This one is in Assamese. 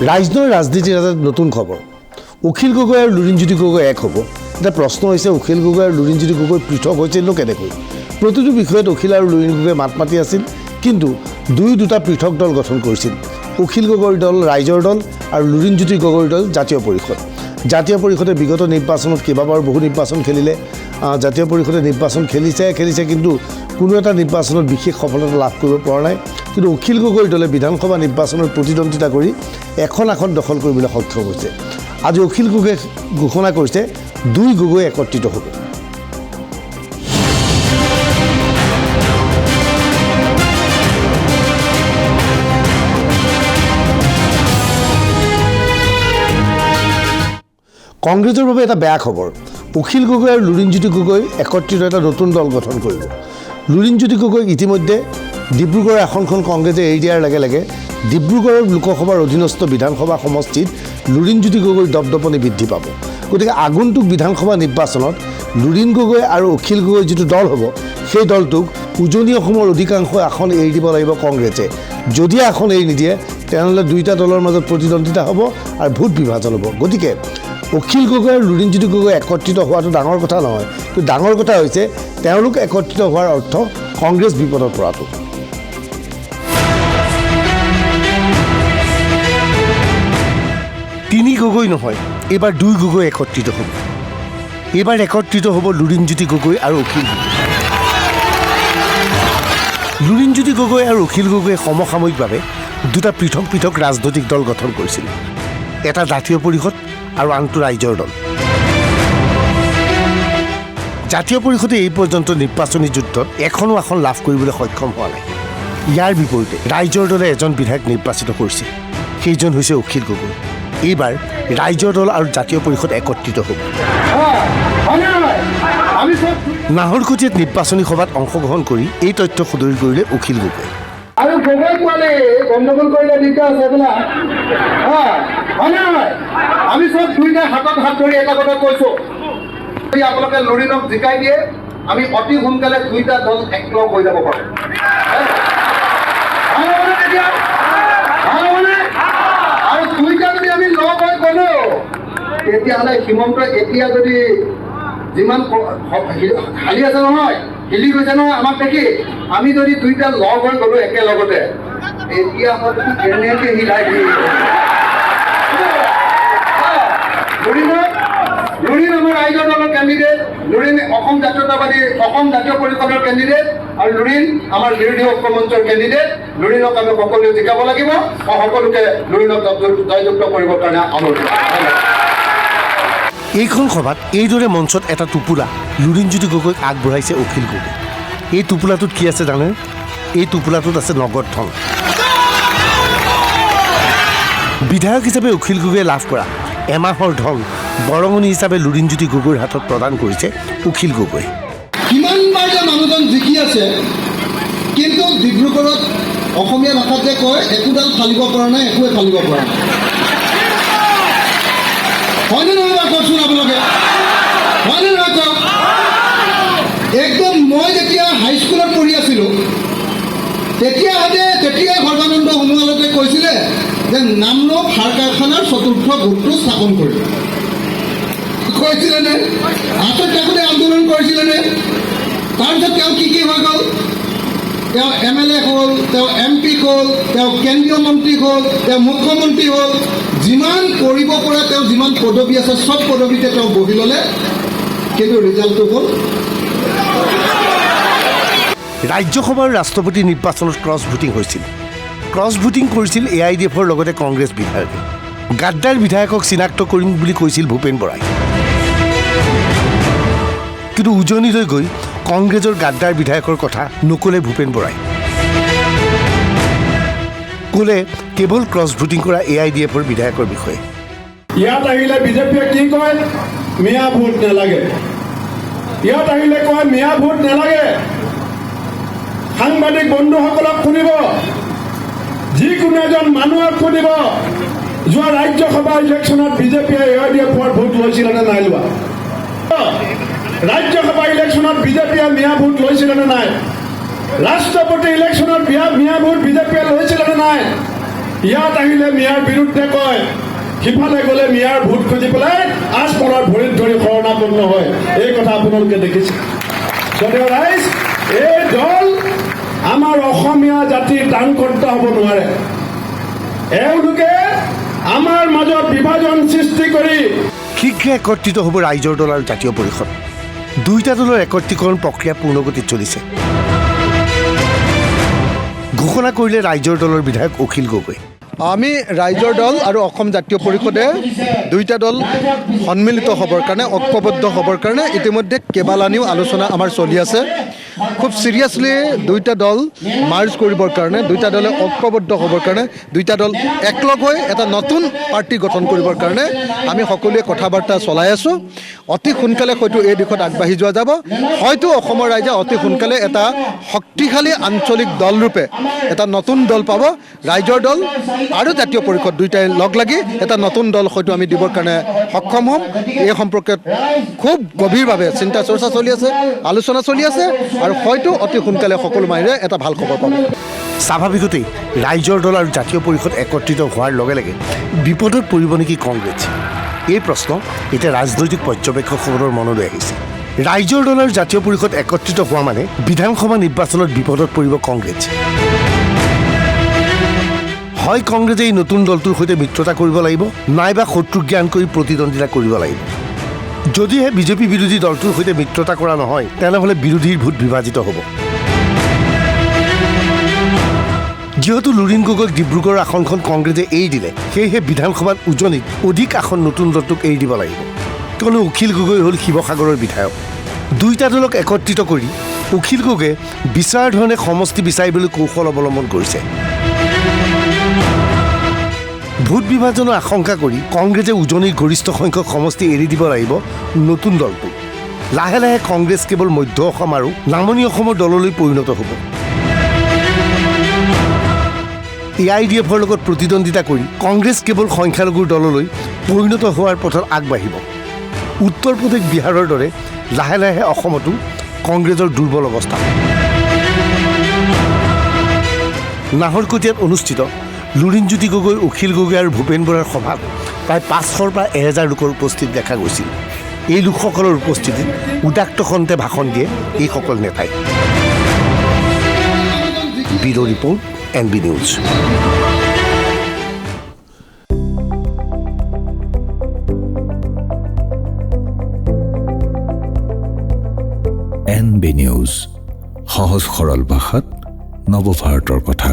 ৰাইজৰ ৰাজনীতিৰ এটা নতুন খবৰ অখিল গগৈ আৰু লুৰিণজ্যোতি গগৈ এক হ'ব এটা প্ৰশ্ন হৈছে অখিল গগৈ আৰু লুৰিণজ্যোতি গগৈ পৃথক হৈছিলনো কেনেকৈ প্ৰতিটো বিষয়ত অখিল আৰু লুৰিণ গগৈ মাত মাতি আছিল কিন্তু দুটা পৃথক দল গঠন কৰিছিল অখিল গগৈৰ দল ৰাইজৰ দল আৰু লুৰিণজ্যোতি গগৈৰ দল জাতীয় পৰিষদে বিগত নিৰ্বাচনত কেইবাবাৰ বহু নিৰ্বাচন খেলিলে জাতীয় পৰিষদে নিৰ্বাচন খেলিছে কিন্তু কোনো এটা নিৰ্বাচনত বিশেষ সফলতা লাভ কৰিব পৰা নাই কিন্তু অখিল গগৈৰ দলে বিধানসভা নিৰ্বাচনৰ প্ৰতিদ্বন্দ্বিতা কৰি এখন আসন দখল কৰিবলৈ সক্ষম হৈছে আজি অখিল গগৈয়ে ঘোষণা কৰিছে দুই গগৈ একত্ৰিত হ'ব কংগ্ৰেছৰ বাবে এটা বেয়া খবৰ অখিল গগৈ আৰু লুৰিণজ্যোতি গগৈ একত্ৰিত এটা নতুন দল গঠন কৰিব লুৰিণজ্যোতি গগৈক ইতিমধ্যে ডিব্ৰুগড় আসনখন কংগ্ৰেছে এৰি দিয়াৰ লগে লগে ডিব্ৰুগড়ৰ লোকসভাৰ অধীনস্থ বিধানসভা সমষ্টিত লুৰিণজ্যোতি গগৈৰ দপদপনি বৃদ্ধি পাব গতিকে আগন্তুক বিধানসভা নিৰ্বাচনত লুৰিণ গগৈ আৰু অখিল গগৈ যিটো দল হ'ব সেই দলটোক উজনি অসমৰ অধিকাংশ আসন এৰি দিব লাগিব কংগ্ৰেছে যদি আসন এৰি নিদিয়ে তেনেহ'লে দুইটা দলৰ মাজত প্ৰতিদ্বন্দ্বিতা হ'ব আৰু ভোট বিভাজন হ'ব গতিকে অখিল গগৈ আৰু লুৰিণজ্যোতি গগৈ একত্ৰিত হোৱাটো ডাঙৰ কথা নহয় কিন্তু ডাঙৰ কথা হৈছে তেওঁলোক একত্ৰিত হোৱাৰ অৰ্থ কংগ্ৰেছ বিপদত পৰাটো তিনি গগৈ নহয় এইবাৰ দুই গগৈ একত্ৰিত হ'ব এইবাৰ একত্ৰিত হ'ব লুৰিণজ্যোতি গগৈ আৰু অখিল গগৈ লুৰিণজ্যোতি গগৈ আৰু অখিল গগৈয়ে সমসাময়িকভাৱে দুটা পৃথক ৰাজনৈতিক দল গঠন কৰিছিল এটা জাতীয় পৰিষদ আৰু আনটো ৰাইজৰ দল জাতীয় পৰিষদে এই পৰ্যন্ত নিৰ্বাচনী যুদ্ধত এখনো আসন লাভ কৰিবলৈ সক্ষম হোৱা নাই ইয়াৰ বিপৰীতে ৰাইজৰ দলে এজন বিধায়ক নিৰ্বাচিত কৰিছে সেইজন হৈছে অখিল গগৈ এইবাৰ ৰাইজৰ দল আৰু জাতীয় পৰিষদ একত্ৰিত হ'ব নাহৰকটীয়াত নিৰ্বাচনী সভাত অংশগ্ৰহণ কৰি এই তথ্য সদৰি কৰিলে অখিল গগৈ আৰু গগৈ কোৱালে গণ্ডগোল কৰিলে দিগদাৰ আছে বোলা আমি চব দুইটা হাতত হাত ধৰি এটা কথা কৈছো আপোনালোকে লুৰিণক জিকাই দিয়ে আমি অতি সোনকালে দুইটা দল একলগ হৈ যাব পাৰোঁ আৰু দুইটা যদি আমি লগ হৈ গ'লো তেতিয়াহ'লে হিমন্ত এতিয়া যদি যিমান হালি আছে নহয় হিলি গৈছে নহয় আমাক দেখি আমি যদি দুইটা লগ হৈ গ'লো একেলগতে এতিয়া কেনেকৈ হিলাই দিম লুৰিণ আমাৰ ৰাইজৰ দলৰ কেণ্ডিডেট লুৰিণ অসম জাতীয়তাবাদী অসম জাতীয় পৰিষদৰ কেণ্ডিডেট আৰু লুৰিণ আমাৰ বিৰোধী ঐক্য মঞ্চৰ কেণ্ডিডেট লুৰিণক আমি সকলোৱে জিকাব লাগিব আৰু সকলোকে লুৰিণক জয়যুক্ত কৰিবৰ কাৰণে অনুৰোধ এইখন সভাত এইদৰে মঞ্চত এটা টোপোলা লুৰিণজ্যোতি গগৈক আগবঢ়াইছে অখিল গগৈ এই টোপোলাটোত কি আছে জানে এই টোপোলাটোত আছে নগদ ধন বিধায়ক হিচাপে অখিল গগৈয়ে লাভ কৰা এমাহৰ ধন বৰঙণি হিচাপে লুৰিণজ্যোতি গগৈৰ হাতত প্ৰদান কৰিছে অখিল গগৈ কিমানবাৰ যে মানুহজন জিকি আছে কিন্তু ডিব্ৰুগড়ত অসমীয়া ভাষাত যে কয় একোডাল ফালিব পৰা নাই একোৱে ফালিব পৰা নাই হয়নে নহয় বাৰু কওকচোন আপোনালোকে হয়নে নহয় কওক একদম মই যেতিয়া হাইস্কুলত পঢ়ি আছিলোঁ তেতিয়া সৰ্বানন্দ সোণোৱালতে কৈছিলে যে নামৰূপ সাৰ কাৰখানাৰ চতুৰ্থ গোটটো স্থাপন কৰিব কৈছিলেনে হাতত থাকোঁতে আন্দোলন কৰিছিলেনে তাৰপিছত তেওঁ কি হৈ গ'ল তেওঁ MLA হ'ল তেওঁ MP হ'ল তেওঁ কেন্দ্ৰীয় মন্ত্ৰী হ'ল তেওঁ মুখ্যমন্ত্ৰী হ'ল যিমান কৰিব পৰা তেওঁ যিমান পদবী আছে চব পদবীতে তেওঁ বহি ল'লে কিন্তু ৰিজাল্টটো হ'ল ৰাজ্যসভাৰ ৰাষ্ট্ৰপতি নিৰ্বাচনত ক্ৰছ ভোটিং হৈছিল ক্ৰছ ভোটিং কৰিছিল AIDFৰ লগতে কংগ্ৰেছ বিধায়কে গাদ্দাৰ বিধায়কক চিনাক্ত কৰিম বুলি কৈছিল ভূপেন বৰাই কিন্তু উজনিলৈ গৈ কংগ্ৰেছৰ গাদ্দাৰ বিধায়কৰ কথা নক'লে ভূপেন বৰাই ক'লে কেৱল ক্ৰছ ভোটিং কৰা AIDFৰ বিধায়কৰ বিষয়ে ইয়াত আহিলে বিজেপিয়ে কি কয় মিয়া ভোট নালাগে ইয়াত আহিলে কয় মিয়া ভোট নালাগে সাংবাদিক বন্ধুসকলক শুনিব যিকোনো এজন মানুহক শুনিব যোৱা ৰাজ্যসভা ইলেকশ্যনত বিজেপিয়ে AIDFৰ ভোট লৈছিলে নে নাই লোৱা ৰাজ্যসভা ইলেকশ্যনত বিজেপিয়ে মিয়া ভোট লৈছিলে নে নাই ৰাষ্ট্ৰপতি ইলেকশ্যনত মিয়া ভোট বিজেপিয়ে লৈছিলে নে নাই ইয়াত আহিলে মিয়াৰ বিৰুদ্ধে কয়, সিফালে গ'লে মিয়াৰ ভোট খুজি পেলাই আচমনৰ ভৰিত ধৰি শৰণাপন্ন হয়। এই কথা আপোনালোকে দেখিছে। যদিও ৰাইজ, এই দল আমাৰ অসমীয়া জাতিৰ দানকৰ্তা হ'ব নোৱাৰে। এওঁলোকে আমাৰ মাজত বিভাজন সৃষ্টি কৰি শীঘ্ৰে একত্ৰিত হ'ব ৰাইজৰ দল আৰু জাতীয় পৰিষদ। দুয়োটা দলৰ একত্ৰীকৰণ প্ৰক্ৰিয়া পূৰ্ণগতিত চলিছে। ঘোষণা কৰিলে ৰাইজৰ দলৰ বিধায়ক অখিল গগৈ। আমি ৰাইজৰ দল আৰু অসম জাতীয় পৰিষদে দুইটা দল সন্মিলিত হ'বৰ কাৰণে, ঐক্যবদ্ধ হ'বৰ কাৰণে ইতিমধ্যে কেইবালানিও আলোচনা আমাৰ চলি আছে। খুব চিৰিয়াছলি দুইটা দল মাৰ্জ কৰিবৰ কাৰণে, দুইটা দলে ঐক্যবদ্ধ হ'বৰ কাৰণে, দুইটা দল একলগ হৈ এটা নতুন পাৰ্টি গঠন কৰিবৰ কাৰণে আমি সকলোৱে কথা বাৰ্তা চলাই আছোঁ। অতি সোনকালে হয়তো এই দিশত আগবাঢ়ি যোৱা যাব। হয়তো অসমৰ ৰাইজে অতি সোনকালে এটা শক্তিশালী আঞ্চলিক দলৰূপে এটা নতুন দল পাব। ৰাইজৰ দল আৰু জাতীয় পৰিষদ দুয়োটাই লগ লাগি এটা নতুন দল হয়তো আমি দিবৰ কাৰণে সক্ষম হ'ম। এই সম্পৰ্কে খুব গভীৰভাৱে চিন্তা চৰ্চা চলি আছে, আলোচনা চলি আছে আৰু হয়তো অতি সোনকালে সকলো মানুহে এটা ভাল খবৰ পাব। স্বাভাৱিকতেই ৰাইজৰ দল আৰু জাতীয় পৰিষদ একত্ৰিত হোৱাৰ লগে লগে বিপদত পৰিব নেকি কংগ্ৰেছ? এই প্ৰশ্ন এতিয়া ৰাজনৈতিক পৰ্যবেক্ষকসকলৰ মনলৈ আহিছে। ৰাইজৰ দল আৰু জাতীয় পৰিষদ একত্ৰিত হোৱা মানে বিধানসভা নিৰ্বাচনত বিপদত পৰিব কংগ্ৰেছ। হয় কংগ্ৰেছে এই নতুন দলটোৰ সৈতে মিত্ৰতা কৰিব লাগিব, নাইবা শত্ৰু জ্ঞান কৰি প্ৰতিদ্বন্দ্বিতা কৰিব লাগিব। যদিহে বিজেপি বিৰোধী দলটোৰ সৈতে মিত্ৰতা কৰা নহয়, তেনেহ'লে বিৰোধীৰ ভোট বিভাজিত হ'ব। যিহেতু লুৰিণ গগৈক ডিব্ৰুগড়ৰ আসনখন কংগ্ৰেছে এৰি দিলে, সেয়েহে বিধানসভাত উজনিত অধিক আসন নতুন দলটোক এৰি দিব লাগিব। কিয়নো অখিল গগৈ হ'ল শিৱসাগৰৰ বিধায়ক। দুয়োটা দলক একত্ৰিত কৰি অখিল গগৈয়ে বিচৰাৰ ধৰণে সমষ্টি বিচাৰিবলৈ কৌশল অৱলম্বন কৰিছে। ভোট বিভাজনৰ আশংকা কৰি কংগ্ৰেছে উজনিৰ গৰিষ্ঠ সংখ্যক সমষ্টি এৰি দিব লাগিব নতুন দলটো। লাহে লাহে কংগ্ৰেছ কেৱল মধ্য অসম আৰু নামনি অসমৰ দললৈ পৰিণত হ'ব। AIDFৰ লগত প্ৰতিদ্বন্দ্বিতা কৰি কংগ্ৰেছ কেৱল সংখ্যালঘুৰ দললৈ পৰিণত হোৱাৰ পথত আগবাঢ়িব। উত্তৰ প্ৰদেশ, বিহাৰৰ দৰে লাহে লাহে অসমতো কংগ্ৰেছৰ দুৰ্বল অৱস্থা। নাহৰকটীয়াত অনুষ্ঠিত লুৰিণজ্যোতি গগৈ, অখিল গগৈ আৰু ভূপেন বৰাৰ সভাত প্ৰায় 500ৰ পৰা 1000 লোকৰ উপস্থিত দেখা গৈছিল। এই লোকসকলৰ উপস্থিতিত উদাত্ত কণ্ঠে ভাষণ দিয়ে এইসকল নেতাই। Bureau' report, NB news. NB news, সহজ সৰল ভাষাত নৱভাৰতৰ কথা।